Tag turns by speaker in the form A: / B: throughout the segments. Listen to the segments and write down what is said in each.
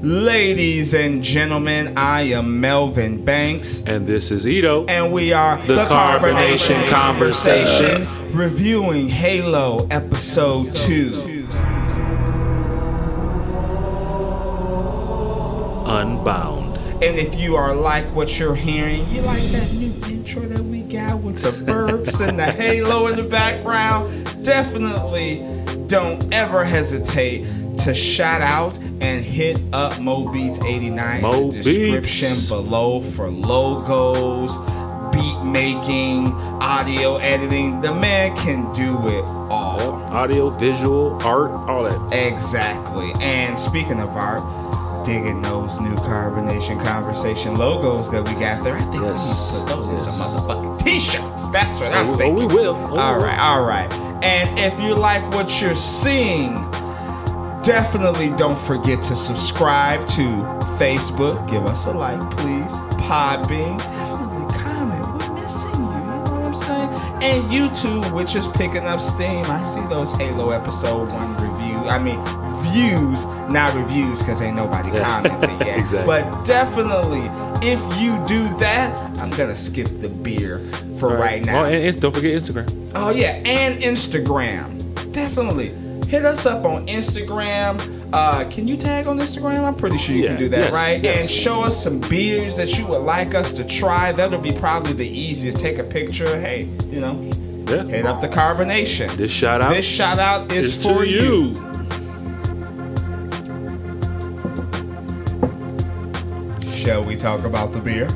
A: Ladies and gentlemen, I am Melvin Banks.
B: And this is Ito.
A: And we are
B: the Carbonation Conversation.
A: Reviewing Halo Episode 2.
B: Unbound.
A: And if you are like what you're hearing, you like that new intro that we got with the burps and the halo in the background, definitely don't ever hesitate to shout out and hit up MoBeats89 in the description below for logos, beat making, audio editing. The man can do it all.
B: Yep. Audio, visual, art, all that.
A: Exactly. And speaking of art, digging those new Carbonation Conversation logos that we got there. I think we need to put those in some motherfucking t-shirts. That's what I'm thinking.
B: Oh, we will.
A: All right. And if you like what you're seeing, definitely don't forget to subscribe to Facebook. Give us a like, please. Podbean. Definitely comment. We're missing you. You know what I'm saying? And YouTube, which is picking up steam. I see those Halo Episode 1 views, not reviews, because ain't nobody commented yet.
B: Exactly.
A: But definitely, if you do that, I'm going to skip the beer for right now.
B: Oh, and don't forget Instagram.
A: Oh, yeah. And Instagram. Definitely. Hit us up on Instagram. Can you tag on Instagram? I'm pretty sure you can do that, right? Yes. And show us some beers that you would like us to try. That'll be probably the easiest. Take a picture. Hey, hit up the Carbonation.
B: This shout out
A: is for you. Shall we talk about the beer?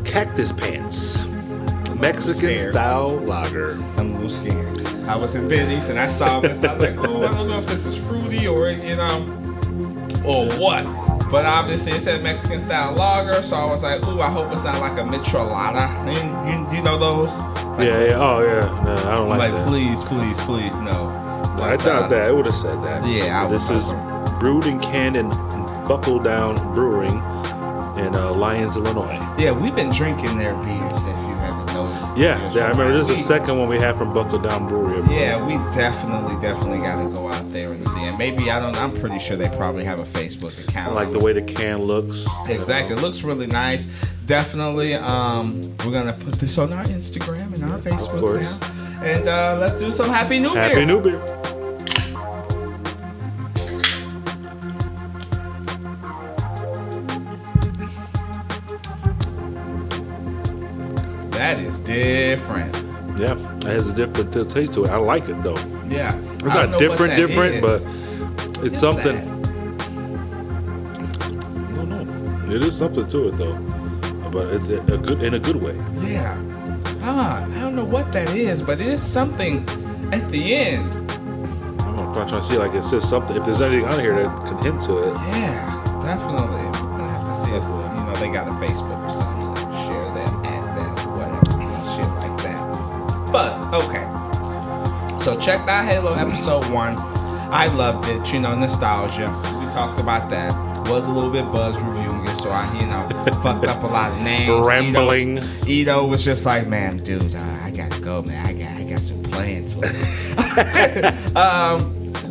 B: Cactus Pants. Mexican style lager.
A: I'm a little scared. I was in Benny's and I saw this. I was like, oh, I don't know if this is fruity or what. But obviously it said Mexican style lager, so I was like, ooh, I hope it's not like a Michelada. You know those? Like,
B: Oh, yeah. No, I don't like that.
A: Please, no. But,
B: I doubt that. It would have said that.
A: Yeah,
B: This is brewed and canned in Buckle Down Brewing in Lyons, Illinois.
A: Yeah, we've been drinking their beers, if you haven't noticed.
B: Yeah, I remember this is the second one we have from Buckle Down Brewery.
A: Yeah, we definitely got to go out there and see. And maybe, I'm pretty sure they probably have a Facebook account.
B: I like the way the can looks.
A: Exactly. It looks really nice. Definitely, we're going to put this on our Instagram and our Facebook now. And let's do some Happy New Beer.
B: Happy New Beer.
A: That is different.
B: Yeah, it has a different taste to it. I like it though.
A: Yeah,
B: it's not different, but it's something. I don't know. It is something to it though, but it's in a good way.
A: Yeah. I don't know what that is, but it is something at the end.
B: I'm trying to see like it says something. If there's anything on here that can hint to it.
A: Yeah, definitely. I'm gonna have to see if they got a Facebook or something. But, okay. So, check out Halo Episode 1. I loved it. Nostalgia. We talked about that. Was a little bit buzz reviewing it, so I, fucked up a lot of names.
B: Rambling.
A: Ito was just like, man, dude, I gotta go, man. I got some plans.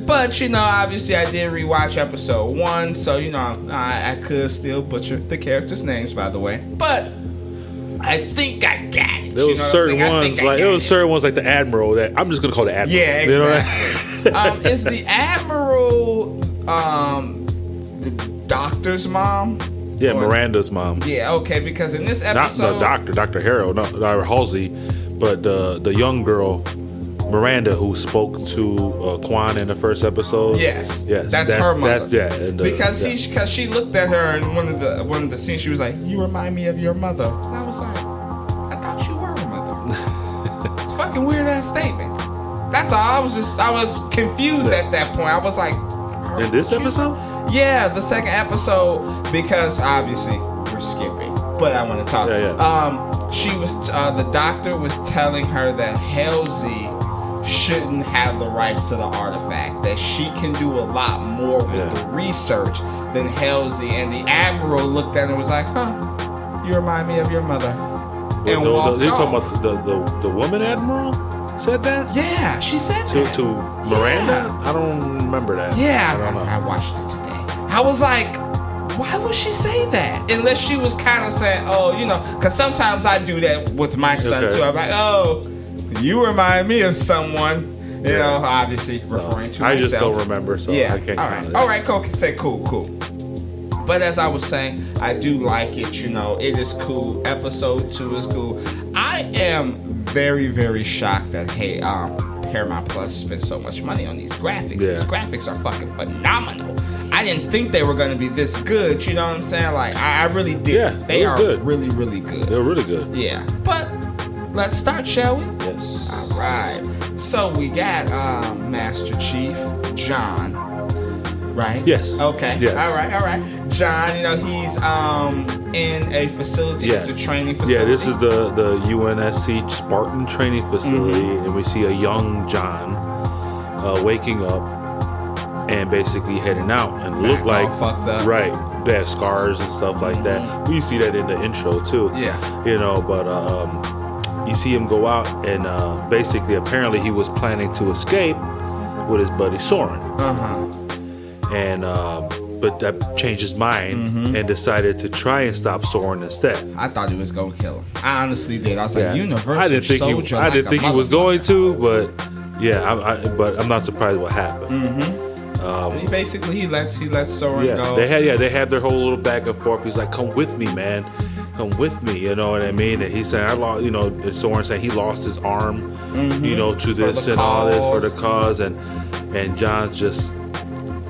A: But, obviously I did rewatch Episode 1, so, I could still butcher the characters' names, by the way. But I think I got it.
B: There was certain ones like the Admiral that I'm just gonna call the Admiral.
A: Yeah, exactly. Is the Admiral the doctor's mom?
B: Yeah, Miranda's mom.
A: Yeah, okay, because in this episode,
B: not the doctor, Dr. Harrow, not Halsey, but the young girl, Miranda, who spoke to Quan in the first episode.
A: Yes, that's her mother.
B: Because
A: she looked at her in one of the scenes. She was like, "You remind me of your mother." And I was like, "I thought you were her mother." It's a fucking weird ass statement. That's all. I was confused at that point. I was like,
B: in this episode?
A: Yeah, the second episode, because obviously we're skipping, but I want to talk. She was the doctor was telling her that Halsey shouldn't have the rights to the artifact, that she can do a lot more with the research than Halsey. And the Admiral looked at her and was like, you remind me of your mother. And walked
B: you're
A: off.
B: talking about the woman Admiral said that?
A: Yeah, she said that.
B: To Miranda? Yeah. I don't remember that.
A: Yeah, I watched it today. I was like, why would she say that? Unless she was kind of saying, oh, because sometimes I do that with my son too. I'm like, oh, you remind me of someone. Obviously referring to myself.
B: I just don't remember, so I can't count it.
A: All right, cool. But as I was saying, I do like it. It is cool. Episode 2 is cool. I am very, very shocked that Paramount Plus spent so much money on these graphics.
B: Yeah.
A: These graphics are fucking phenomenal. I didn't think they were going to be this good. You know what I'm saying? Like, I really did.
B: Yeah,
A: they are
B: good.
A: really, really good.
B: They're really good.
A: Yeah. But let's start, shall we?
B: Yes.
A: All right. So we got Master Chief John, right?
B: Yes.
A: Okay.
B: Yes.
A: All right. John, he's in a facility.
B: Yeah.
A: It's a training facility.
B: Yeah, this is the UNSC Spartan training facility, and we see a young John waking up and basically heading out, and look like
A: fucked up.
B: Right. They have scars and stuff like that. We see that in the intro too.
A: Yeah.
B: But you see him go out, and basically, apparently, he was planning to escape with his buddy Soren. And but that changed his mind and decided to try and stop Soren instead.
A: I thought he was gonna kill him. I honestly did. I was like, Universal
B: I didn't think
A: soldier.
B: I didn't think he was going to, but but I'm not surprised what happened.
A: He lets Soren go.
B: They had their whole little back and forth. He's like, "Come with me, man. Come with me." You know what I mean? And he's saying, "I lost." And Soren saying he lost his arm. To this and all this for the cause, and John's just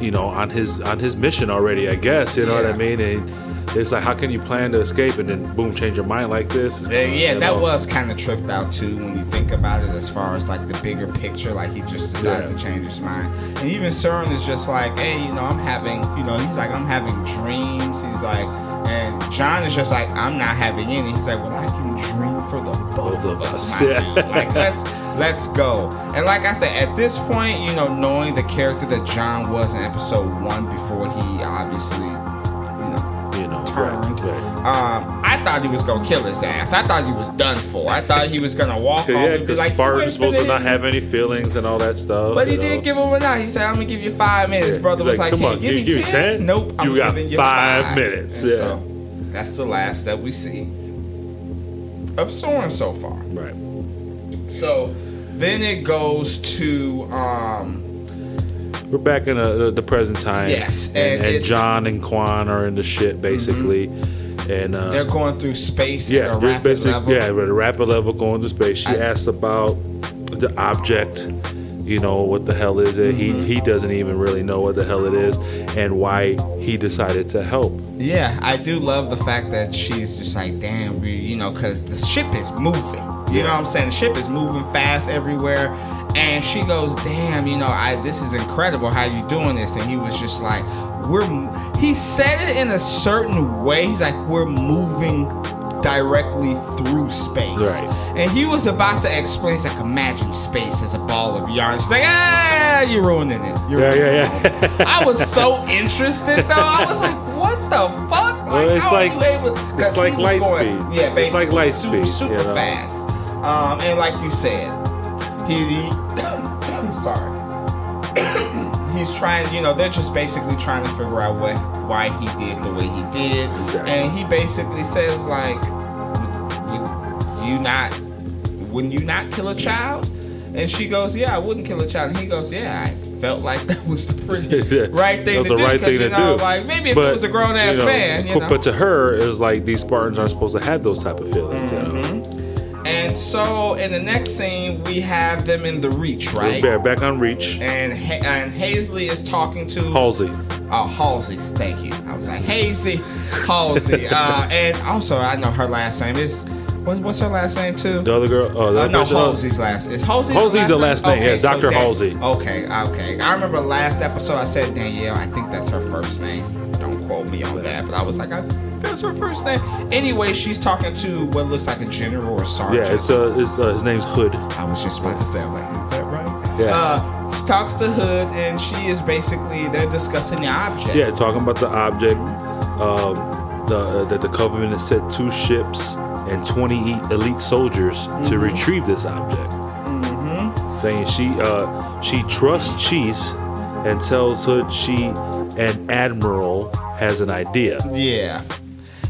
B: on his mission already, I guess. You know what I mean? And it's like, how can you plan to escape and then boom, change your mind like this?
A: That was kind of tripped out too when you think about it, as far as like the bigger picture. Like, he just decided to change his mind. And even Soren is just like, hey, I'm having, he's like, I'm having dreams. He's like, and John is just like, I'm not having any. He's like, well, I can dream for the both of us. Like, let's go. And like I said, at this point, knowing the character that John was in episode 1 before he obviously turned.
B: Right.
A: I thought he was gonna kill his ass. I thought he was done for. I thought he was gonna walk off and be like,
B: Spartan's supposed to not have any feelings and all that stuff.
A: But he did give him a nod. He said, I'm gonna give you 5 minutes. Brother was like, hey, give me 10. Nope, I'm giving you 5
B: minutes.
A: And so that's the last that we see of Soren so far.
B: Right.
A: So then it goes to
B: we're back in the present time.
A: Yes,
B: and John and Quan are in the ship basically, and
A: they're going through space at a rapid level.
B: Yeah, at a rapid level, going to space. She asks about the object. What the hell is it? He doesn't even really know what the hell it is, and why he decided to help.
A: Yeah, I do love the fact that she's just like, damn, because the ship is moving. You know what I'm saying? The ship is moving fast everywhere. And she goes, damn, this is incredible how you doing this. And he was just like, he said it in a certain way. He's like, we're moving directly through space.
B: Right.
A: And he was about to explain, he's like, imagine space as a ball of yarn. She's like, you're ruining it.
B: Yeah.
A: I was so interested, though. I was like, what the fuck? Like,
B: well,
A: how are you able?
B: It's like light speed.
A: Yeah, basically.
B: It's like light speed.
A: Super fast. And like you said, sorry. He's trying, they're just basically trying to figure out why he did the way he did.
B: Exactly.
A: And he basically says, like, wouldn't you not kill a child? And she goes, yeah, I wouldn't kill a child. And he goes, yeah, I felt like that was the right thing to do.
B: Right thing to do.
A: Like, maybe if it was a grown-ass man,
B: But to her, it was like, these Spartans aren't supposed to have those type of feelings.
A: And so, in the next scene, we have them in the Reach, right?
B: We're back on Reach.
A: And Hazley is talking to...
B: Halsey.
A: Oh, Halsey. Thank you. I was like, Halsey. And also, I know her last name is... What's her last name, too?
B: The other girl?
A: No, Halsey's last. Is
B: Halsey's the last name?
A: Okay,
B: yeah, Dr. Halsey.
A: Okay. I remember last episode I said Danielle. I think that's her first name. Don't quote me on that. But I was like, that's her first name. Anyway, she's talking to what looks like a general or sergeant.
B: Yeah, his name's Hood.
A: I was just about to say, I'm like, is that right?
B: Yeah.
A: She talks to Hood, and she is basically, they're discussing the object.
B: Yeah, talking about the object. That the Covenant has sent 2 ships and 20 elite soldiers to retrieve this object. Saying she trusts Chiefs and tells Hood she and Admiral has an idea.
A: Yeah.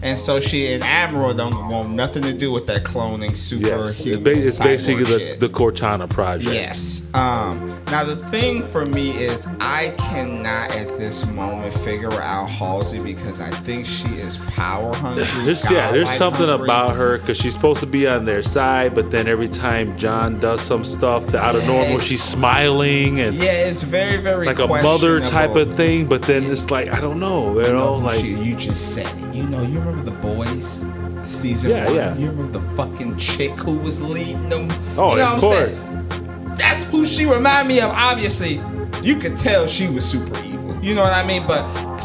A: And so she and Admiral don't want nothing to do with that cloning superhuman.
B: Yes. It's basically
A: shit.
B: the Cortana project.
A: Yes. Now the thing for me is I cannot at this moment figure out Halsey because I think she is power hungry.
B: There's something about her because she's supposed to be on their side, but then every time John does some stuff that out of normal, she's smiling and
A: it's very, very
B: like a mother type of thing. But then it's like I don't know, like
A: you just said it. You remember The Boys? Season 1?
B: Yeah.
A: You remember the fucking chick who was leading them?
B: Oh,
A: you know
B: of
A: what I'm
B: course.
A: saying? That's who she reminded me of. Obviously, you could tell she was super evil. You know what I mean? But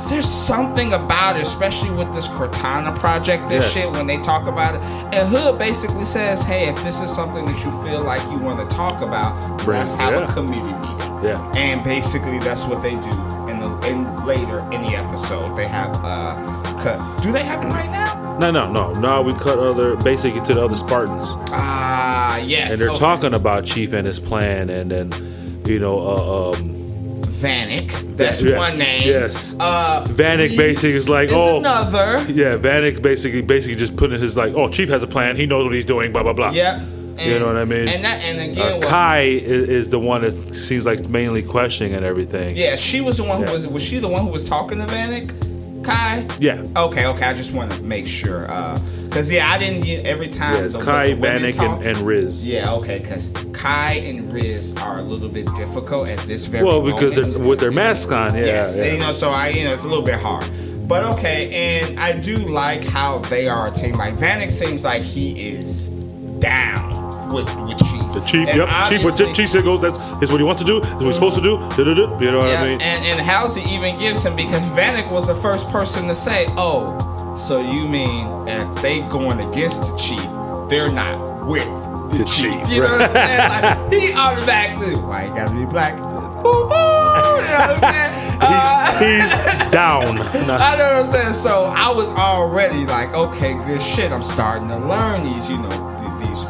A: there's something about it, especially with this Cortana project and shit, when they talk about it. And Hood basically says, hey, if this is something that you feel like you want to talk about, let's have a committee meeting.
B: Yeah.
A: And basically, that's what they do. And later in the episode, they have cut. Do they have it right now?
B: No. We cut basically to the other Spartans.
A: Yes.
B: And they're talking about Chief and his plan, and then
A: Vanek. That's one name.
B: Yes. Vanek basically is like,
A: another.
B: Yeah, Vanek basically just putting his like, Chief has a plan. He knows what he's doing. Blah blah blah.
A: Yeah.
B: You know what I mean?
A: And again,
B: Kai is the one that seems like mainly questioning and everything.
A: Yeah, she was the one who was she the one who was talking to Vanek? Kai?
B: Yeah.
A: Okay. I just want to make sure. Because, I didn't every time.
B: Yeah, it's Kai, Vanek, and Riz.
A: Yeah, okay. Because Kai and Riz are a little bit difficult at this very moment.
B: Well, because they're with their masks on. Yeah.
A: So it's a little bit hard. But, okay. And I do like how they are a team. Like, Vanek seems like he is down with Chief.
B: The Chief, Chief, what Chief said goes, that's what he wants to do, that's what he's supposed to do. You know what I mean?
A: And Halsey even gives him, because Vanek was the first person to say, so you mean if they going against the Chief, they're not with the Chief. You know what I'm saying? Like, he automatically, why you gotta be black? Boo-boo! You know what I'm saying?
B: He's down.
A: I know what I'm saying? So I was already like, okay, good shit. I'm starting to learn these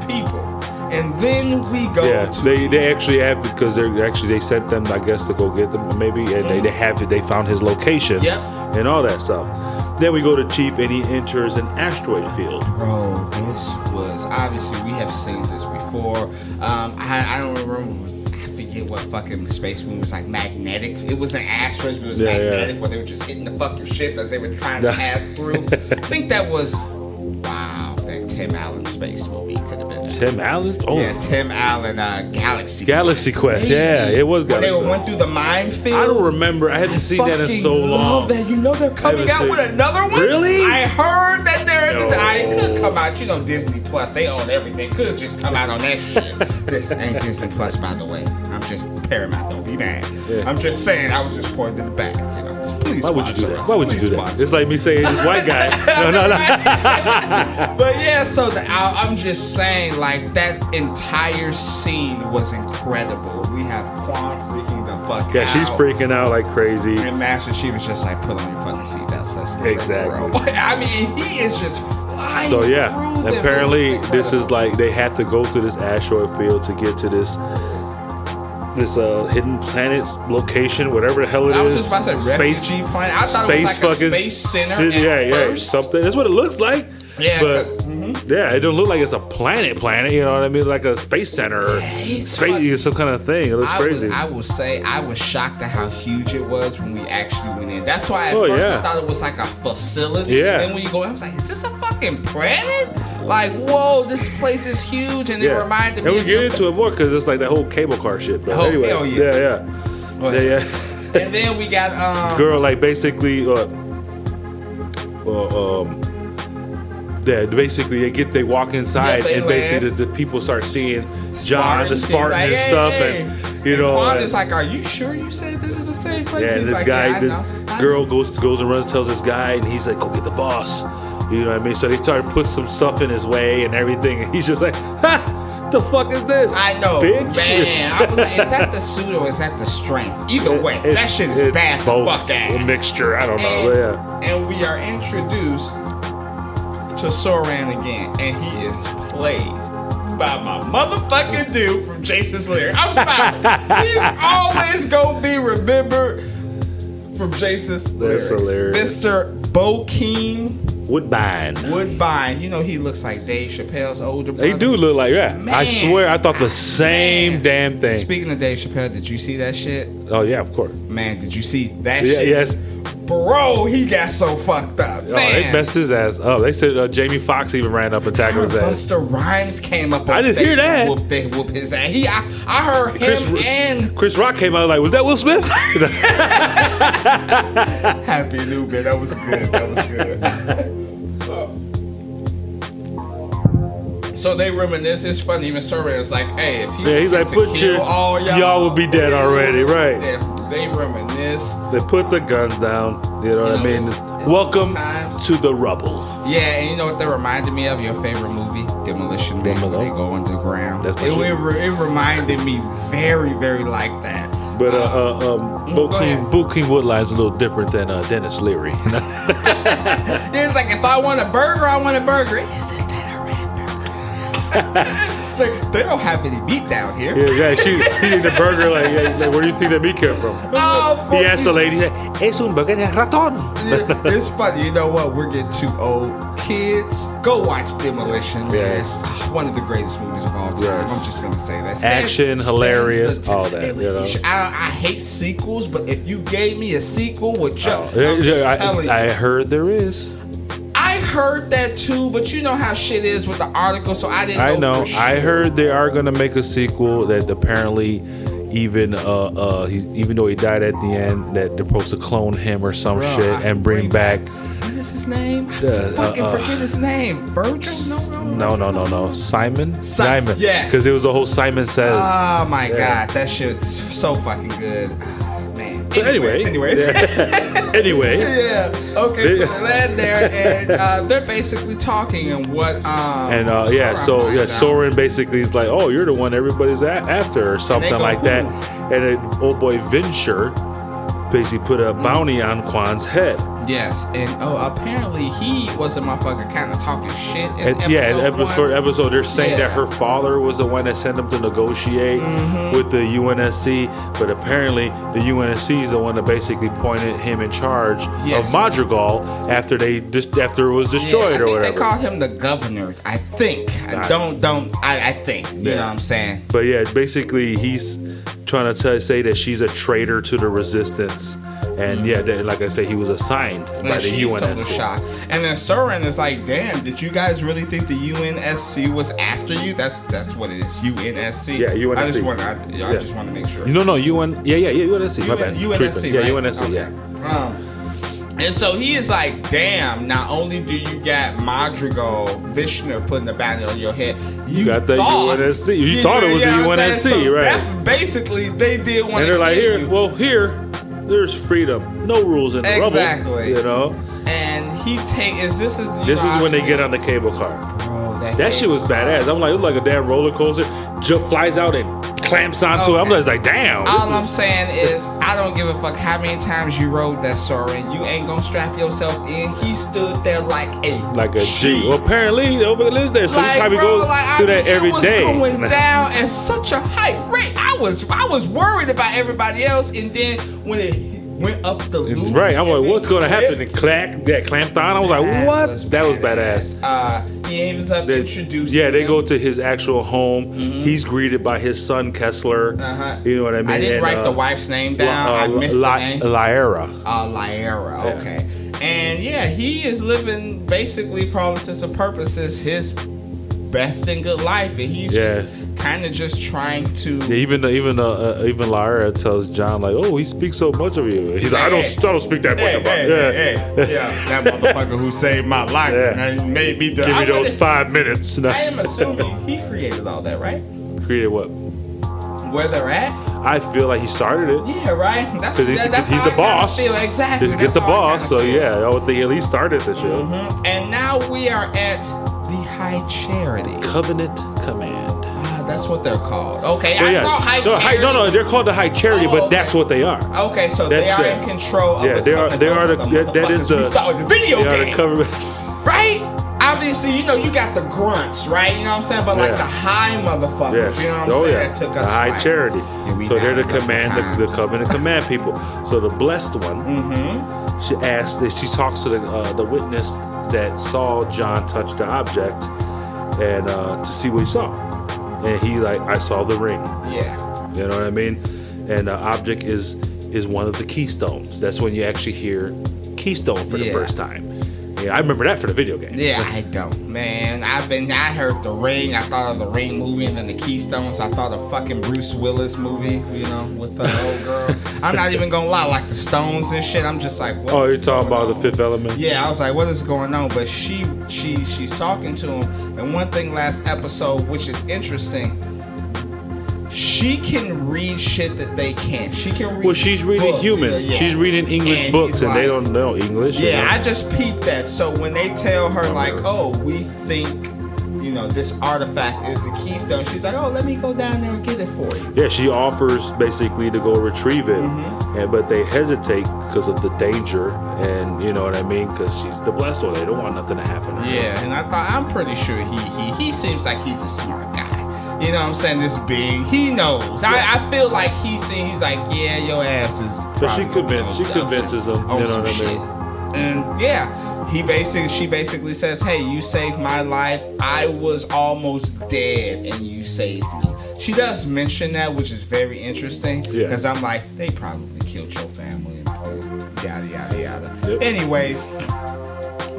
A: people. And then we go to...
B: they actually have, because they sent them, I guess, to go get them, maybe, and they found his location and all that stuff. Then we go to Chief, and he enters an asteroid field.
A: Bro, this was... Obviously, we have seen this before. I don't remember... I forget what fucking space movie was, like magnetic. It was an asteroid, but it was magnetic, where they were just hitting the fucking ship as they were trying to pass through. I think that was... Wow, that Tim Allen space movie could have been...
B: Tim Allen? Oh.
A: Yeah, Tim Allen, Galaxy
B: Quest. Yeah, it was
A: Galaxy Quest. When they went through the minefield.
B: I don't remember. I haven't seen that in so long.
A: That. They're coming out with another one?
B: Really?
A: I heard that it could come out. Disney Plus, they own everything. Could just come out on that shit. This ain't Disney Plus, by the way. I'm just Paramount. Don't be mad. Yeah. I'm just saying, I was just pointing to the back. Please.
B: Why would you do that? Why would you do that? It's like me saying this white guy. No.
A: But yeah, so I'm just saying, like, that entire scene was incredible. We have Quan freaking the fuck out.
B: Yeah, she's freaking out like crazy.
A: And Master Chief was just like, put on your fucking seatbelts.
B: Exactly.
A: I mean, he is just flying.
B: So yeah, apparently this is like they had to go through this asteroid field to get to this hidden planet location, whatever the hell it is.
A: I was just about to say refugee planet. I thought it was like a space center.
B: Something. That's what it looks like.
A: Yeah,
B: but it don't look like it's a planet. You know what I mean? Like a space center or space, some kind of thing. It looks crazy.
A: I will say I was shocked at how huge it was when we actually went in. That's why at first I thought it was like a facility.
B: Yeah.
A: And then when you go, I was like, is this a fucking planet? Like, whoa, this place is huge, and it reminded me.
B: And we get into it more because it's like that whole cable car shit. But anyway,
A: hell yeah.
B: Yeah.
A: And then we got
B: girl, like basically, basically they walk inside and basically the people start seeing John, the Spartan and stuff, and
A: Quan is like, are you sure you said this is the same place?
B: Yeah, and this guy, girl goes and runs and tells this guy, and he's like, go get the boss. You know what I mean? So they start to put some stuff in his way and everything, and he's just like, ha! The fuck is this?
A: I know,
B: bitch.
A: Man. I was like, is that the suit or is that the strength? Either way, that shit is bad for fuck ass.
B: A mixture, I don't know. Yeah.
A: And we are introduced to Soran again, and he is played by my motherfucking dude from Jason's Lyric. I'm sorry. He's always gonna be remembered from Jason's Lyrics.
B: That's hilarious.
A: Mr. Bokeem
B: Woodbine.
A: You know, he looks like Dave Chappelle's older brother.
B: They do look like that.
A: Man,
B: I swear, I thought the same damn thing.
A: Speaking of Dave Chappelle, did you see that shit?
B: Oh, yeah, of course.
A: Man, did you see that shit?
B: Yes.
A: Bro, he got so fucked up. Man.
B: Oh, they messed his ass up. They said Jamie Foxx even ran up and tackled his ass.
A: Busta Rhymes came up on
B: I didn't hear that.
A: Whoop his ass. I heard him and
B: Chris Rock came out like, was that Will Smith?
A: Happy New Year. That was good. That was good. So they reminisce. It's funny. Even Soren is like, hey, if
B: he's like, put your y'all would be dead already, right?
A: They reminisce.
B: They put the guns down. You know what I mean? Welcome to the rubble.
A: Yeah, and you know what that reminded me of? Your favorite movie, Demolition Man. When they go underground. It reminded me very, very like that.
B: But Bokeem Woodline's a little different than Dennis Leary.
A: It's like, if I want a burger, I want a burger. Isn't that a red burger? Like, they don't have any meat down here.
B: Yeah, she eating the burger like, where do you think that meat came from?
A: Oh,
B: he asked the lady, es un burger de ratón.
A: It's funny. You know what? We're getting too old. Kids, go watch Demolition Man.
B: Yes.
A: One of the greatest movies of all time.
B: Yes.
A: I'm just going to say that.
B: Action, hilarious, all that. You know?
A: I hate sequels, but if you gave me a sequel with Chuck,
B: I heard there is.
A: I heard that too, but you know how shit is with the article, so I didn't know. For sure.
B: I heard they are going to make a sequel that apparently even though he died at the end, that they're supposed to clone him or some shit and bring back.
A: What is his name? I fucking forget his name. Virgil?
B: No. Simon.
A: Yes.
B: Because it was a whole Simon Says.
A: Oh my god, that shit's so fucking good.
B: Anyway. Anyway.
A: Yeah. Okay. So they land there, and they're basically talking, and what?
B: Soren basically is like, "Oh, you're the one everybody's after," or something like that. And then old boy Vinsher basically put a bounty on Kwan's head.
A: Yes, and apparently he was a motherfucker kind of talking shit in
B: episode they're saying that her father was the one that sent him to negotiate with the UNSC, but apparently the UNSC is the one that basically pointed him in charge of Madrigal after it was destroyed or whatever.
A: They called him the governor, I think. I think. You know what I'm saying?
B: But yeah, basically he's trying to say that she's a traitor to the resistance. And like I said, he was assigned by the UNSC.
A: And then Soren is like, "Damn, did you guys really think the UNSC was after you?" That's what it is, UNSC.
B: Yeah, UNSC.
A: I just want to make sure.
B: UNSC. My bad.
A: UNSC.
B: Yeah,
A: right?
B: UNSC.
A: Okay.
B: Yeah.
A: And so he is like, "Damn! Not only do you got Madrigal Vishnu putting a bounty on your head, you
B: got the UNSC. You thought it was the UNSC,
A: so
B: right?"
A: Basically, they did want to.
B: And they're like, "Here." There's freedom, no rules in the rubble.
A: Exactly.
B: You know.
A: And
B: this is when they get on the cable car. Bro, that shit was badass. I'm like, it was like a damn roller coaster. Flies out and clamps onto it. I'm like, damn.
A: All I'm saying is, I don't give a fuck how many times you rode that Soren. You ain't gonna strap yourself in. He stood there like a
B: G. Well, apparently he lives there, so he probably goes do that every day.
A: It was going down at such a high rate. I was worried about everybody else, and then when it went up the loop,
B: right? I'm like, what's gonna happen? And clamped on. I was like, what? That was badass.
A: He ends up introducing.
B: Yeah, they go to his actual home. He's greeted by his son Kessler. You know what I mean?
A: I didn't write the wife's name down. I missed the name.
B: Lyra.
A: Lyra. Okay. And he is living basically, for all intents and purposes, his best and good life, and he's kind of just trying to.
B: Even Lyra tells John like, "Oh, he speaks so much of you." He's like, "I don't speak that much about you."
A: That motherfucker who saved my life and made me.
B: Give me those 5 minutes.
A: I am assuming he created all that, right?
B: Created what?
A: Where they're at?
B: I feel like he started it.
A: Yeah, right. That's
B: he's the boss.
A: Exactly.
B: Just get the boss. So I would think at least started the show.
A: And now we are at the High Charity.
B: Covenant Command.
A: That's what they're called. Okay,
B: thought High Charity. No, they're called the High Charity, but that's what they are.
A: Okay, so they are in control of the
B: they are. That is the
A: video game.
B: Right?
A: I obviously, you got the grunts, right? You know what I'm saying? But like the high motherfuckers,
B: Yes.
A: you know what I'm saying? That took us
B: the high
A: like,
B: charity.
A: we
B: So they're the
A: died a
B: command,
A: couple
B: the covenant command people. So the blessed one, she asks, she talks to the witness that saw John touch the object, and to see what he saw. And he like, I saw the ring.
A: Yeah.
B: You know what I mean? And the object is one of the keystones. That's when you actually hear keystone for the first time. Yeah, I remember that for the video game.
A: Yeah, I don't, man. I heard the Ring. I thought of the Ring movie, and then the Keystones. I thought of fucking Bruce Willis movie, with the old girl. I'm not even gonna lie, like the Stones and shit. I'm just like, what
B: oh, you're talking about The Fifth Element?
A: Yeah, I was like, what is going on? But she's talking to him, and one thing last episode, which is interesting. She can read shit that they can't. She can read.
B: Well, she's reading
A: books.
B: human.
A: Yeah.
B: She's reading English books, and they don't know English.
A: Yeah, I just peeped that. So when they tell her like, "Oh, we think, this artifact is the keystone," she's like, "Oh, let me go down there and get it for you."
B: Yeah, she offers basically to go retrieve it, but they hesitate because of the danger, and you know what I mean, because she's the blessed one. They don't want nothing to happen to her.
A: Yeah, and I'm pretty sure he seems like he's a smart guy. You know what I'm saying? This being, he knows. I feel like he's like, yeah, your ass is.
B: But she convinces him. You know what I mean?
A: And yeah, she basically says, "Hey, you saved my life. I was almost dead, and you saved me." She does mention that, which is very interesting. Because I'm like, they probably killed your family and yada yada yada. Yep. Anyways,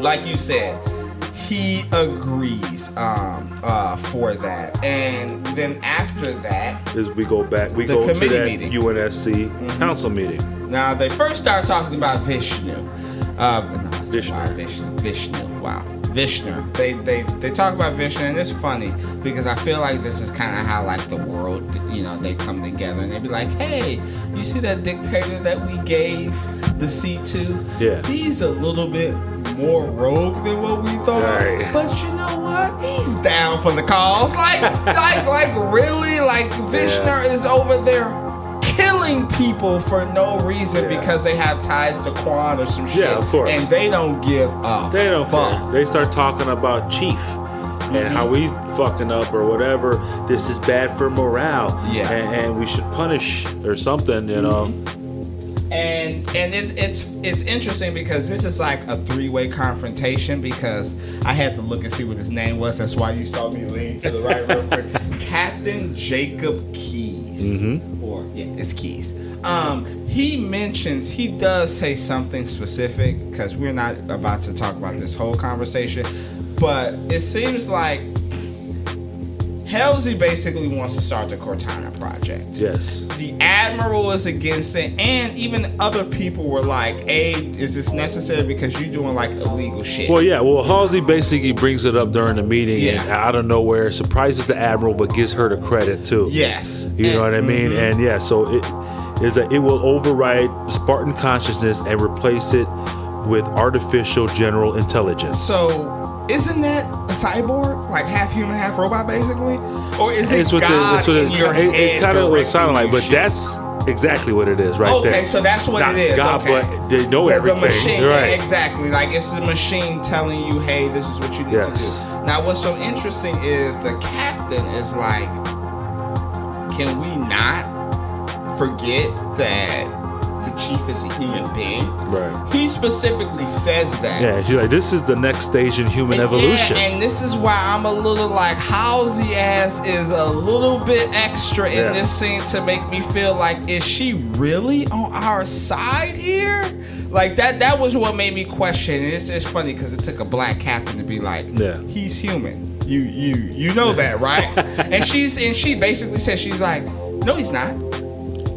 A: like you said. He agrees for that, and then after that,
B: is we go to that meeting. UNSC council meeting.
A: Now they first start talking about Vishnu. Vishnu. Wow, Vishnu. They talk about Vishnu, and it's funny because I feel like this is kind of how like the world, they come together and they be like, "Hey, you see that dictator that we gave the seat to?
B: Yeah,
A: he's a little bit more rogue than what we thought,
B: right.
A: But you know what? He's down for the cause. Like really, like Vishnu is over there killing people for no reason because they have ties to Quan or some shit.
B: Yeah, of course.
A: And they don't give a
B: They don't
A: fuck.
B: care. They start talking about Chief and how he's fucking up or whatever. This is bad for morale.
A: Yeah.
B: And we should punish or something,
A: And it's interesting because this is like a three-way confrontation because I had to look and see what his name was. That's why you saw me lean to the right real quick. Captain Jacob Keyes. It's Keyes. He does say something specific because we're not about to talk about this whole conversation, but it seems like Halsey basically wants to start the Cortana project.
B: Yes.
A: The Admiral is against it, and even other people were like, "Hey, is this necessary because you're doing like illegal shit?"
B: Well, yeah. Well, Halsey basically brings it up during the meeting, and out of nowhere surprises the Admiral, but gives her the credit too.
A: Yes.
B: You know what I mean? And yeah, so it will override Spartan consciousness and replace it with artificial general intelligence.
A: So. Isn't that a cyborg? Like half human, half robot, basically? Or is it God in your head?
B: It kind of would sound like, but that's exactly what it is right there.
A: Okay, so that's what it is.
B: God,
A: okay.
B: but they know everything.
A: The machine,
B: right.
A: Exactly. Like it's the machine telling you, hey, this is what you need to do. Now, what's so interesting is the captain is like, can we not forget that the chief is a human being?
B: Right.
A: He specifically says that.
B: Yeah, she's like, this is the next stage in human evolution.
A: Yeah, and this is why I'm a little like, Halsey ass is a little bit extra in this scene to make me feel like, is she really on our side here? Like that was what made me question. And it's funny because it took a black captain to be like, he's human. You know that, right? and she basically said, she's like, no, he's not.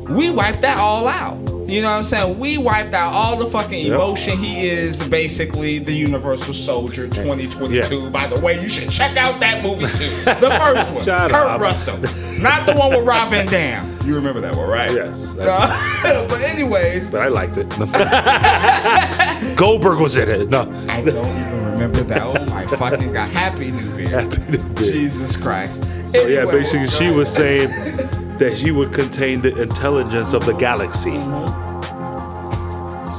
A: We wiped that all out. You know what I'm saying? We wiped out all the fucking emotion. He is basically the Universal Soldier 2022. Yeah. By the way, you should check out that movie too. The first one. Kurt Russell. Not the one with Rob Van Dam. You remember that one, right?
B: Yes.
A: But anyways.
B: But I liked it. Goldberg was in it. No.
A: I don't even remember that. Oh my fucking God. Happy New Year.
B: Happy New Year.
A: Jesus Christ.
B: So anyway, basically she was saying that he would contain the intelligence of the galaxy.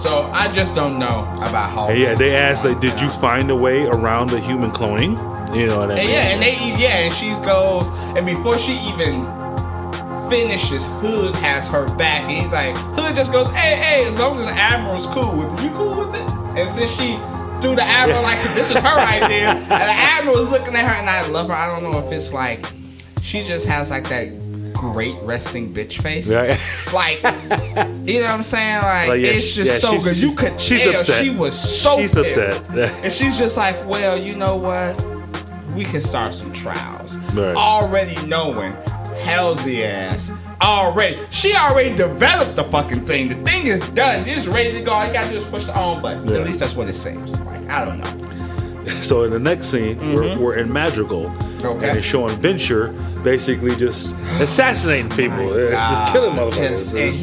A: So I just don't know about how.
B: And yeah, they asked like, did you find a way around the human cloning? You know what I mean?
A: And she goes, and before she even finishes, Hood has her back, and he's like, Hood just goes, hey, as long as the Admiral's cool with it, you cool with it? And since she threw the Admiral like this is her idea, and the Admiral is looking at her, and I love her. I don't know if it's like she just has like that great resting bitch face.
B: Yeah.
A: Like, you know what I'm saying? Like,
B: yeah,
A: it's just so good. You could tell
B: upset.
A: she was so
B: She's
A: pissed.
B: upset.
A: And she's just like, well, you know what? We can start some trials.
B: Right.
A: Already knowing Halsey ass. She already developed the fucking thing. The thing is done. It's ready to go. All you gotta do is push the on button.
B: Yeah.
A: At least that's what it seems. Like, I don't know.
B: So in the next scene, we're in Madrigal, and it's showing Venture basically just assassinating people, just killing motherfuckers,
A: and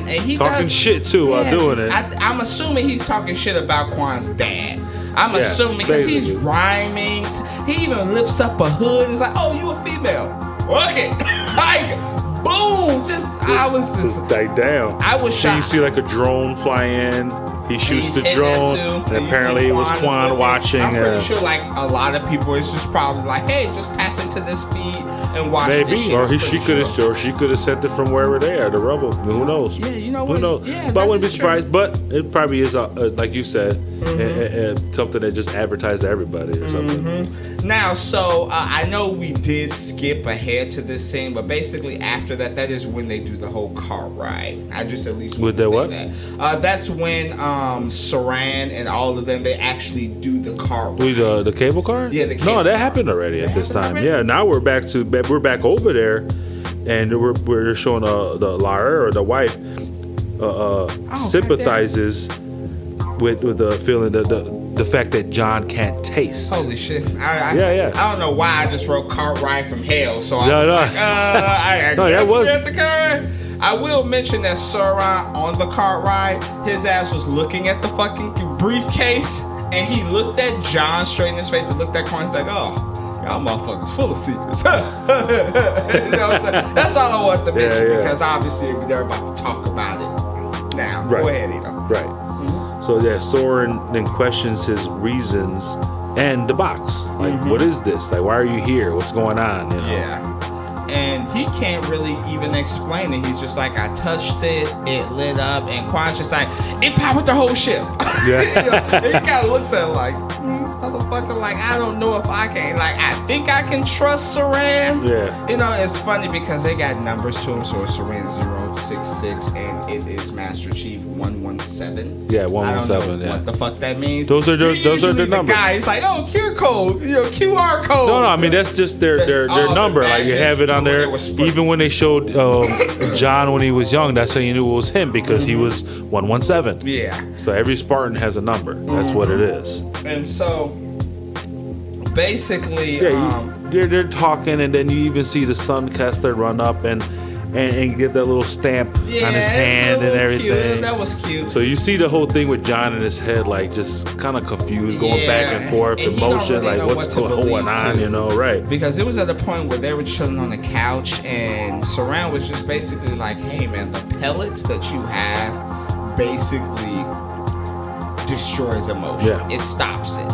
A: he
B: talking
A: does,
B: shit too while doing it.
A: I'm assuming he's talking shit about Quan's dad. I'm assuming because he's rhyming. He even lifts up a hood and is like, "Oh, you a female? Okay." Like, boom! I was just
B: like, damn.
A: I was shocked.
B: And you see like a drone fly in. He shoots the drone, and apparently it was Quan watching.
A: I'm pretty sure, like, a lot of people, it's just probably like, hey, just tap into this feed and watch. Maybe,
B: or she could have sent it from wherever they are, the rubble. Who knows?
A: Yeah, you know what?
B: Who knows?
A: Yeah,
B: but I wouldn't be surprised. But it probably is, like you said, something that just advertised to everybody or something.
A: Now, so I know we did skip ahead to this scene, but basically after that is when they do the whole car ride. I just at least
B: with the what?
A: That. That's when Saran and all of them, they actually do the car ride.
B: The cable car?
A: Yeah, the cable
B: No, that happened already at this time. Already? Yeah, now we're back over there, and we're showing the Lara or the wife sympathizes with the feeling the fact that John can't taste.
A: Holy shit!
B: I
A: don't know why I just wrote "Cart Ride from Hell," so I was like, I guess we're at the car. I will mention that Sauron on the cart ride, his ass was looking at the fucking briefcase, and he looked at John straight in his face and looked at Corn. He's like, "Oh, y'all motherfuckers full of secrets." You know, that's all I want to mention because obviously they're about to talk about it now.
B: Right.
A: Go ahead, Ito.
B: Right. So Soren then questions his reasons and the box. Like, what is this? Like, why are you here? What's going on? You know?
A: Yeah. And he can't really even explain it. He's just like, I touched it, it lit up, and Quan's just like, it powered the whole ship.
B: Yeah.
A: You know, and he kind of looks at it like, motherfucker, like, I don't know if I can. Like, I think I can trust Saran.
B: Yeah.
A: You know, it's funny because they got numbers to him. So it's Saran 066, and it is Master Chief 117.
B: Yeah, 117.
A: I don't know what the fuck that means.
B: Those are the numbers.
A: Guy, he's like, oh, QR code, QR code.
B: No, I mean that's just their number. Like you have it on there. Even when they showed John when he was young, that's how you knew it was him because he was 117.
A: Yeah.
B: So every Spartan has a number. That's what it is.
A: And so basically,
B: they're talking, and then you even see the Sun Kessler run up and get that little stamp on his hand and everything.
A: Cute. That was cute.
B: So you see the whole thing with John in his head, like just kind of confused, going back and forth, emotion, like what's going on, you know, right?
A: Because it was at a point where they were chilling on the couch, and Saran was just basically like, "Hey, man, the pellets that you have basically destroys emotion.
B: Yeah.
A: It stops it."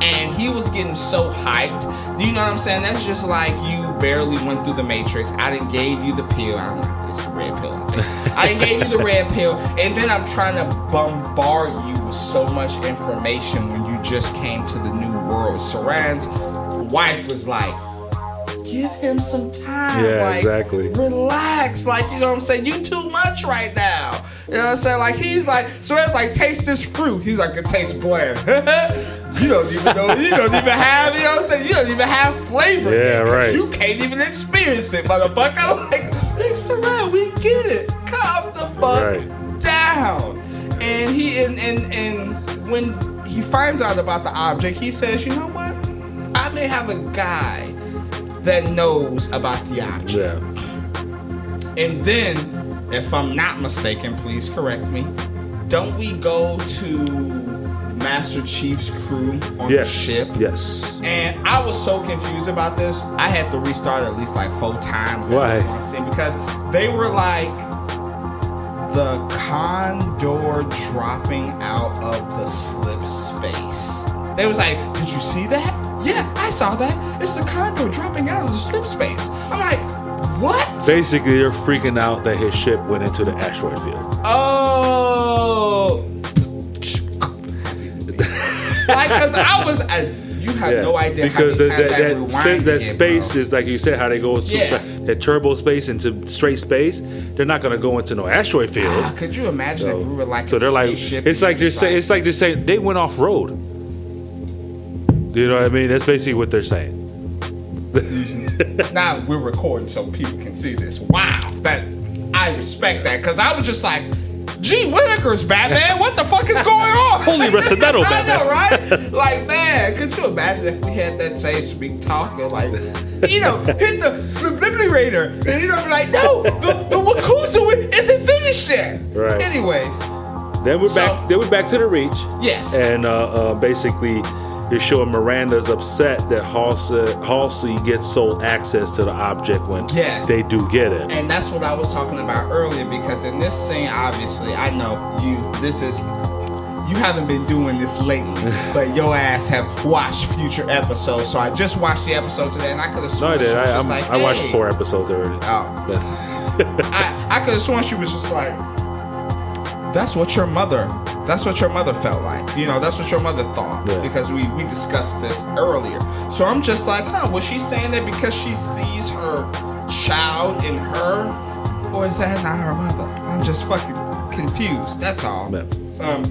A: And he was getting so hyped. You know what I'm saying? That's just like you barely went through the Matrix. I done gave you the pill. I don't know. It's a red pill, I think. I done gave you the red pill. And then I'm trying to bombard you with so much information when you just came to the new world. Saran's wife was like, give him some time.
B: Yeah,
A: like,
B: exactly.
A: Relax. Like, you know what I'm saying? You too much right now. You know what I'm saying? Like, he's like, Saran's like, taste this fruit. He's like, it tastes bland. You don't even know. You don't even have. You know what I'm saying? You don't even have flavor.
B: Yeah, right.
A: You can't even experience it, motherfucker. I'm like, hey, Saran, we get it. Calm the fuck down. And he and when he finds out about the object, he says, you know what? I may have a guy that knows about the object.
B: Yeah.
A: And then, if I'm not mistaken, please correct me. Don't we go to Master Chief's crew on the ship?
B: Yes.
A: And I was so confused about this. I had to restart at least like 4 times.
B: Why?
A: Because they were like, the condor dropping out of the slip space. They was like, did you see that? Yeah, I saw that. It's the condor dropping out of the slip space. I'm like, what?
B: Basically, they're freaking out that his ship went into the asteroid field.
A: Oh. Like, because you have no idea
B: because
A: how
B: that space is, like you said, how they go that turbo space into straight space. They're not going to go into no asteroid field.
A: Could you imagine if we were like?
B: So they're like, it's like they're saying they went off road. You know what I mean? That's basically what they're saying.
A: Now we're recording so people can see this. Wow, I respect that, because I was just like, gee Whittaker's Batman, what the fuck is going on?
B: Holy rest of metal, Batman.
A: I know, right? Like, man, could you imagine if we had that same speak talking, like, hit the Obliterator, and be like, no, the Wakusa isn't finished yet.
B: Right.
A: Anyways,
B: then we're back. Then we're back to the Reach.
A: Yes.
B: And basically, they're showing Miranda's upset that Halsey gets sole access to the object when they do get it.
A: And that's what I was talking about earlier, because in this scene, obviously, I know you haven't been doing this lately, but your ass have watched future episodes. So I just watched the episode today, and I could have sworn
B: I did. I
A: hey.
B: watched 4 episodes already.
A: Oh. I could have sworn she was just like, that's what your mother felt like. That's what your mother thought. Yeah. Because we discussed this earlier. So I'm just like, was she saying that because she sees her child in her? Or is that not her mother? I'm just fucking confused. That's all.
B: Yeah.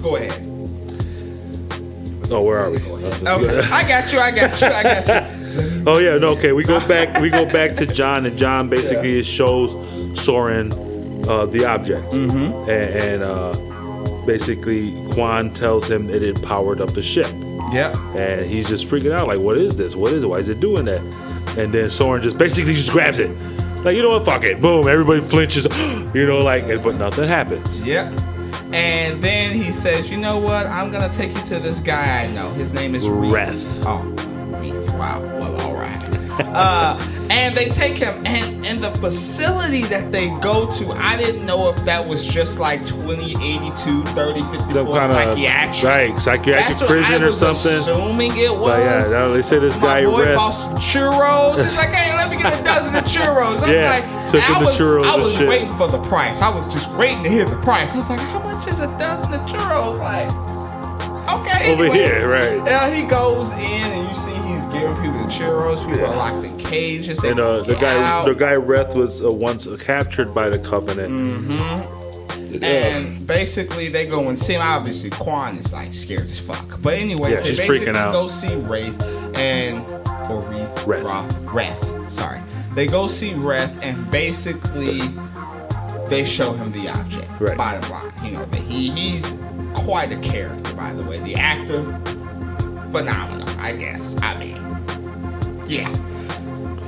A: Go ahead.
B: Oh, where are we?
A: Okay. I got you.
B: Oh yeah, no, okay. We go back to John, and John basically shows Soren the object.
A: Mm-hmm.
B: And basically Quan tells him that it powered up the ship.
A: Yeah.
B: And he's just freaking out, like, what is this? What is it? Why is it doing that? And then Soren just grabs it. Like, you know what, fuck it. Boom, everybody flinches, but nothing happens.
A: Yep. And then he says, you know what? I'm going to take you to this guy I know. His name is
B: Reth.
A: Oh, Reth. Wow. Well, all right. And they take him, and the facility that they go to, I didn't know if that was just like 2082, 3054 psychiatric.
B: Psychiatric prison or something.
A: Assuming it was.
B: But yeah, they said this guy
A: My boy
B: Reth
A: bought some churros. He's like, hey, let me get a dozen of churros. I was waiting for the price. I was just waiting to hear the price. I was like, how much is a dozen of churros? Like, okay.
B: Over here, right.
A: Yeah, he goes in, and you see he's giving people the churros. People are locked in cages.
B: And the guy Reth was once captured by the Covenant.
A: Mm-hmm. And basically, they go and see him. Obviously, Quan is like scared as fuck. But anyway, they basically go see Reth. Sorry. They go see Reth, and basically they show him the object.
B: Right.
A: Bottom line, he's quite a character, by the way. The actor, phenomenal, I guess. I mean, yeah.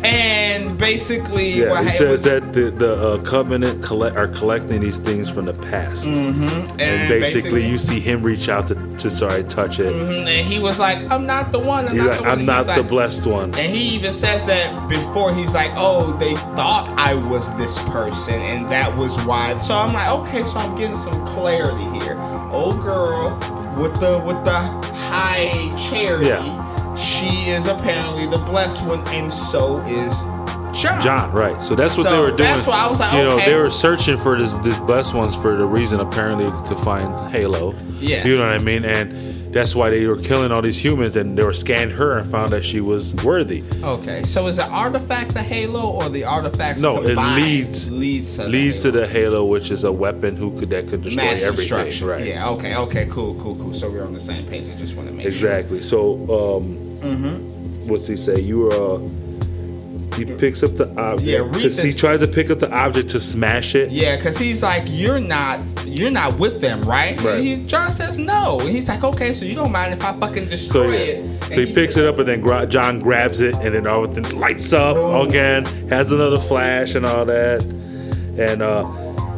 A: And basically,
B: he says that the Covenant are collecting these things from the past.
A: Mm-hmm.
B: And basically, you see him reach out to touch it.
A: Mm-hmm. And he was like, I'm not the one.
B: I'm not the blessed one.
A: And he even says that before. He's like, oh, they thought I was this person, and that was why. So I'm like, okay, so I'm getting some clarity here. Old girl with the high charity. Yeah. She is apparently the blessed one, and so is John.
B: Right. So that's what they were doing.
A: That's why I was like,
B: they were searching for this blessed ones for the reason apparently to find Halo.
A: Yeah.
B: You know what I mean? And that's why they were killing all these humans, and they were scanned her and found that she was worthy.
A: Okay. So is the artifact the Halo, or the artifacts
B: combined?
A: It
B: leads to the Halo, which is a weapon that could destroy everything. Right.
A: Yeah. Okay. Cool. So we're on the same page. I just want to make sure.
B: Exactly. So, what's he say? He picks up the object. Yeah, he tries to pick up the object to smash it.
A: Yeah, because he's like, you're not with them, right? And John says no. And he's like, okay, so you don't mind if I fucking destroy it.
B: So he picks it up, and then John grabs it, and then everything lights up again, has another flash and all that. And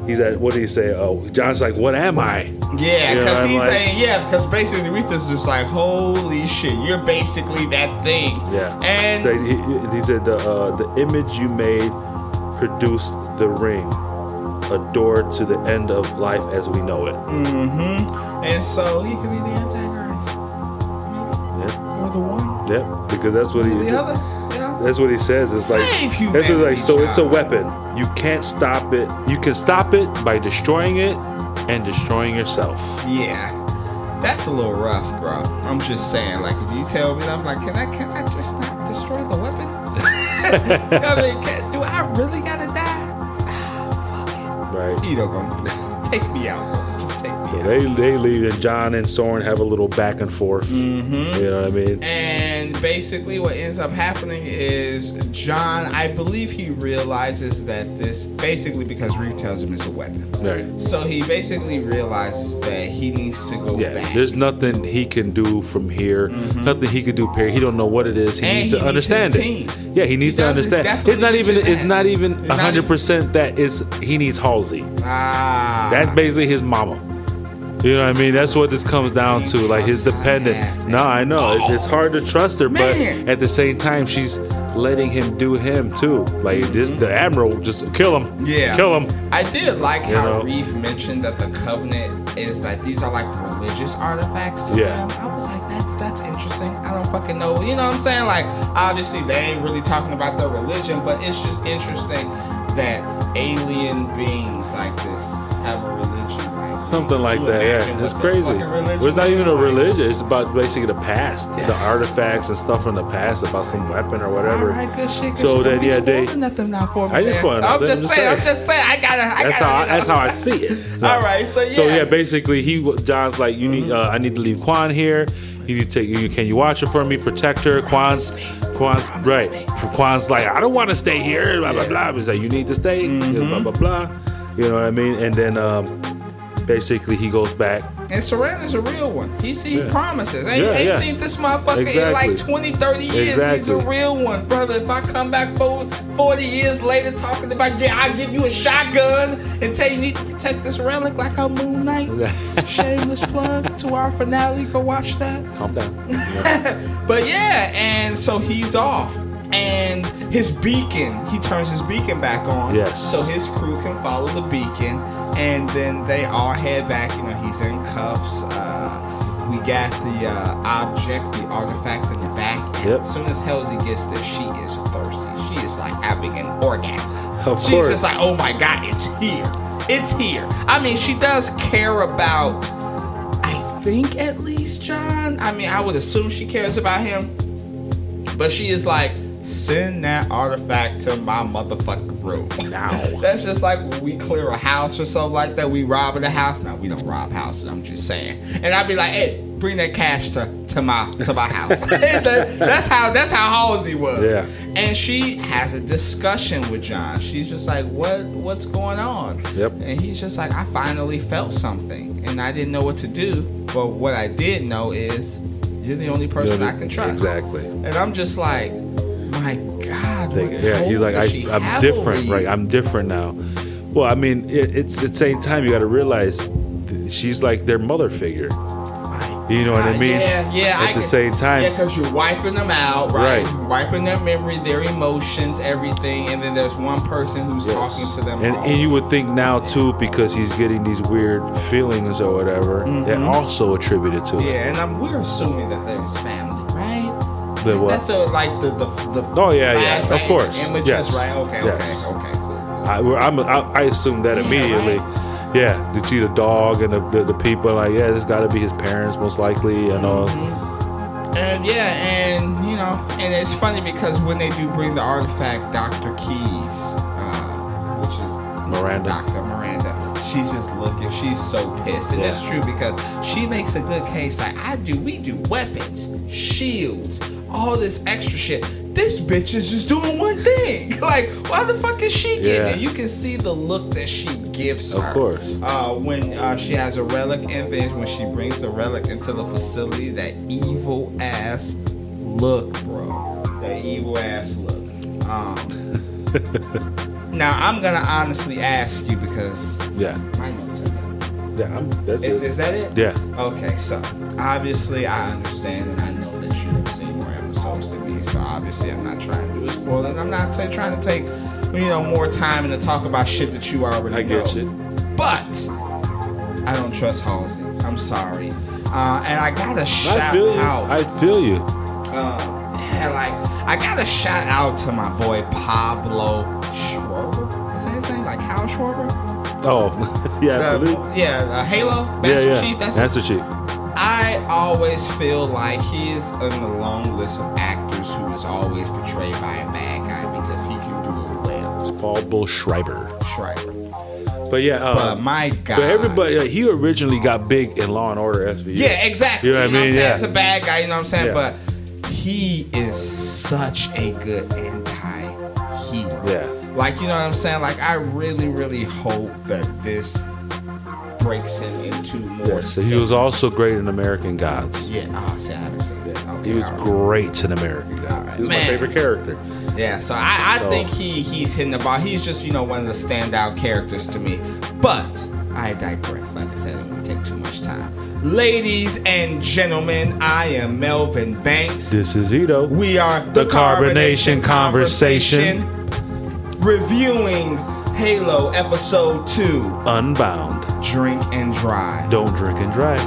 B: he's like, what did he say? Oh, John's like, what am I?
A: Yeah, because he's saying, because basically Aretha's just like, holy shit, you're basically that thing.
B: Yeah.
A: And
B: he said, the image you made produced the ring. a door to the end of life as we know it.
A: And so he could be the Antichrist. Or the one.
B: Yeah, because that's what he.
A: The other.
B: That's what he says. It's like
A: that's what, like,
B: so. It's a weapon. You can't stop it. You can stop it by destroying it and destroying yourself.
A: Yeah, that's a little rough, bro. I'm just saying. Like, if you tell me, I'm like, can I just not destroy the weapon? I mean, do I really gotta die? Fuck it.
B: Right.
A: You don't gonna take me out, bro. Just take me out.
B: So they leave, and John and Soren have a little back and forth. You know what I mean?
A: And basically what ends up happening is John, I believe he realizes that this, basically because Reeve tells him it's a weapon.
B: Right.
A: So he basically realizes that he needs to go back.
B: There's nothing he can do from here. Nothing he can do, period. He don't know what it is. He needs to understand it. Yeah, he needs to understand. It's not even 100% that he needs Halsey. That's basically his mama. You know what I mean? That's what this comes down to, like his dependent. No, I know. It's hard to trust her, but at the same time, she's letting him do him too. Like the Admiral, just kill him. Yeah. Kill him.
A: I did like how Reeve mentioned that the Covenant is like, these are like religious artifacts to them. I was like, that's interesting. I don't fucking know. You know what I'm saying? Like, obviously, they ain't really talking about their religion, but it's just interesting that alien beings like this have a religion.
B: Something like that, yeah. It's crazy. Well, it's not even a religion. It's about basically the past, the artifacts and stuff from the past about some weapon or whatever.
A: All right, good shit.
B: So that they.
A: Nothing now for me.
B: I just want.
A: I'm just saying. I gotta.
B: That's how I see it.
A: All right, so yeah.
B: So yeah, basically, John's like, you need. I need to leave Quan here. You need to take. Can you watch her for me? Protect her. Quan's right. Quan's like, I don't want to stay here. Blah blah blah. He's like, you need to stay. Blah blah blah. You know what I mean? And then. Basically, he goes back. And
A: Soren is a real one. He promises. Ain't seen this motherfucker in like 20, 30 years. He's a real one. Brother, if I come back 40 years later talking about, I'll give you a shotgun and tell you need to protect this relic like a Moon Knight. Shameless plug to our finale. Go watch that.
B: Calm down.
A: But yeah, and so he's off. And his beacon, he turns his beacon back on.
B: Yes.
A: So his crew can follow the beacon. And then they all head back. You know, he's in cuffs. We got the object, the artifact in the back. And as soon as Halsey gets there, she is thirsty. She is like having an orgasm. She's just like, oh my God, it's here. It's here. I mean, she does care about, I think at least, John. I mean, I would assume she cares about him. But she is like, send that artifact to my motherfucking room. Now. That's just like when we clear a house or something like that. We robbing a house. No, we don't rob houses. I'm just saying. And I'd be like, hey, bring that cash to my house. that's how Halsey was.
B: Yeah.
A: And she has a discussion with John. She's just like, what's going on?
B: Yep.
A: And he's just like, I finally felt something, and I didn't know what to do. But what I did know is you're the only person I can trust.
B: Exactly.
A: And I'm just like, my God.
B: He's like, I'm different, right? I'm different now. Well, I mean, it's at the same time, you got to realize she's like their mother figure. You know what I mean?
A: Yeah.
B: At the same time.
A: Yeah, because you're wiping them out, right? You're wiping their memory, their emotions, everything. And then there's one person who's talking to them.
B: And you would think now, too, because he's getting these weird feelings or whatever, that also attributed to it.
A: Yeah, and we're assuming that they're his family, right?
B: The what?
A: That's like the
B: oh, yeah, of course.
A: Images,
B: yes.
A: right? Okay, cool.
B: I assume that immediately.
A: Right?
B: Yeah, you see the dog and the people, like, this got to be his parents, most likely, you know.
A: And you know, and it's funny because when they do bring the artifact, Dr. Keys, which is
B: Miranda.
A: Dr. Miranda, she's just looking, she's so pissed. And that's true because she makes a good case, like, we do weapons, shields, all this extra shit. This bitch is just doing one thing. Like, why the fuck is she getting it? You can see the look that she gives her.
B: Of course.
A: When she has a relic, and then when she brings the relic into the facility, that evil ass look, bro. That evil ass look. Now, I'm going to honestly ask you because my notes are done.
B: Yeah,
A: is that it?
B: Yeah.
A: Okay, so obviously I understand and I know that you have seen more episodes than me, so obviously I'm not trying to do a spoiler, and I'm not trying to take more time and to talk about shit that you already know.
B: I get you.
A: But I don't trust Halsey. I'm sorry. And I gotta shout out.
B: I feel you.
A: I gotta shout out to my boy Pablo Schwarber. Is that his name? Like Hal Schwarber?
B: Oh, yeah, I believe.
A: Halo Master Chief. That's
B: Master Chief.
A: I always feel like he is on the long list of actors who is always portrayed by a bad guy because he can do it well.
B: Pablo Schreiber. But yeah,
A: but my God,
B: but everybody, he originally got big in Law and Order SVU.
A: Yeah, exactly.
B: You know what I mean?
A: It's a bad guy. You know what I'm saying?
B: Yeah.
A: But he is such a good anti-hero.
B: Yeah.
A: Like, you know what I'm saying? Like, I really, really hope that this breaks him into more.
B: So he was also great in American Gods.
A: Yeah. Oh, see, I haven't seen that. Okay,
B: he was great in American Gods.
A: Right.
B: He was my favorite character.
A: Yeah, so I think he's hitting the ball. He's just, one of the standout characters to me. But I digress. Like I said, it won't take too much time. Ladies and gentlemen, I am Melvin Banks.
B: This is Ito.
A: We are
B: the Carbonation Conversation.
A: Reviewing Halo Episode 2.
B: Unbound.
A: Drink and drive.
B: Don't drink and drive.